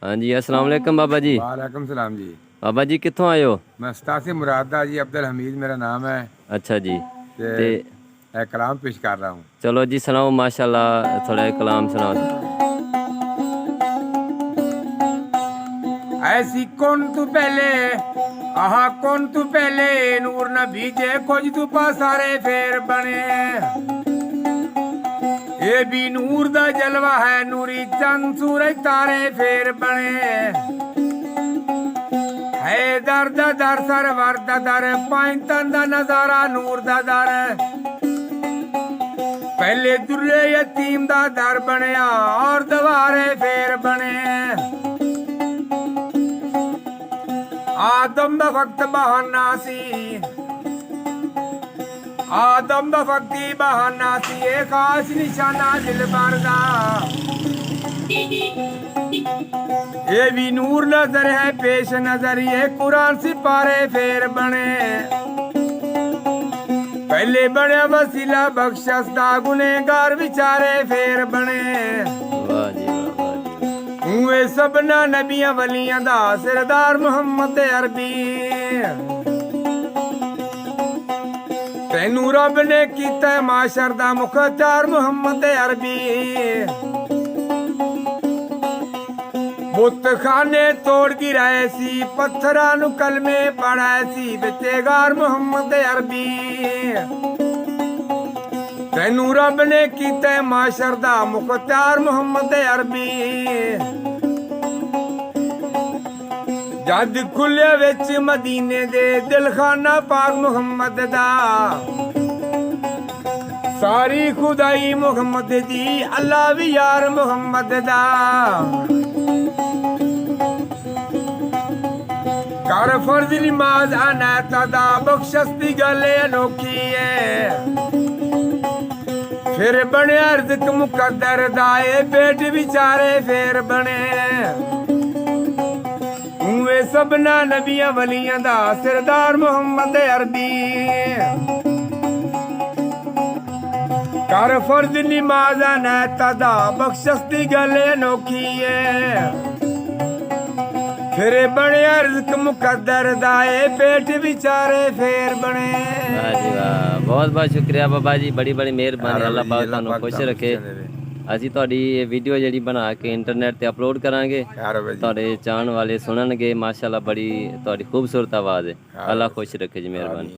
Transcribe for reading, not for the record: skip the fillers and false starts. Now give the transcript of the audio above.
हाँ जी, अस्सलाम वालेकुम बाबा जी। वालेकुम सलाम जी। बाबा जी कित्थों आए हो? मैं सतासी मुरादा जी, अब्दुल हमीद मेरा नाम है। अच्छा जी। ते ते एक कलाम पेश कर रहा हूँ। चलो जी सुनाओ, माशाल्लाह थोड़ा एक कलाम सुनाओ। ऐसी कौन तू पहले, आहा कौन तू पहले, नूर न भीजे खोज तू पासारे फेर बने। ये भी नूर दा जलवा है, नूरी चंद सूरज तारे फेर बने। है दर दा दर सरवर दा दर, पाइंतन दा नजारा नूर दा दर। पहले दुर्रे यतीम दा दर बनया और दवारे फेर बने। आदम दा वक्त बहाना सी, आदम दा वक्ती बहाना सी, एक खास निशाना दिल बरदा। ये भी नूर नजर है पेश नजर, ये कुरान सिपारे फेर बने। पहले बने वसीला बख्शस दा, गुनेगार विचारे फेर बने। वाह जी वाह, वाह जी वाह। हुए सबना नबियां वलियां दा सरदार मुहम्मद अरबी। तैनू रब ने कीता माशर दा मुख्तार मुहम्मद अरबी। बुत खाने तोड़ गिराए सी, पत्थरां नू कलमे पढ़ाए सी, बेतेगार मुहम्मद अरबी। तैनू रब ने कीता माशर दा मुख्तार मुहम्मद अरबी। जद खुले विच मदीने दे दिलखाना पाक मुहम्मद दा। सारी खुदाई मुहम्मद दी, अल्लाह भी यार मुहम्मद दा। कर फर्ज नमाज अनैत दा, बख्शस दी गल अनोखी है। फिर बनया रिज़्क मुकद्दर दा, ए पेट विचारे फेर बने। हुए सबना नबियां वलियां दा सरदार मुहम्मद अरबी। कर फर्ज नमाज अनैत दा, बख्शस दी गल अनोखी है। फिर बनया रिज़्क मुकद्दर दा, ए पेट विचारे फेर बने। वाह जी वाह, बहुत बहुत शुक्रिया बाबा जी, बड़ी बड़ी मेहरबानी। अल्लाह पाक अल्लाह ਤੁਹਾਨੂੰ पाक खुश ਤੁਹਾਨੂੰ रखे। ਅਸੀਂ ਤੁਹਾਡੀ ਇਹ ਵੀਡੀਓ ਜਿਹੜੀ ਬਣਾ ਕੇ ਇੰਟਰਨੈਟ ਤੇ ਅਪਲੋਡ ਕਰਾਂਗੇ। यार भाई ਤੁਹਾਡੇ ਚਾਹਣ ਵਾਲੇ ਸੁਣਨਗੇ। ਮਾਸ਼ਾਅੱਲਾ ਬੜੀ ਤੁਹਾਡੀ ਖੂਬਸੂਰਤ ਆਵਾਜ਼ ਹੈ। यार ਅੱਲਾਹ ਖੁਸ਼ ਰੱਖੇ ਜੀ, ਮਿਹਰਬਾਨੀ।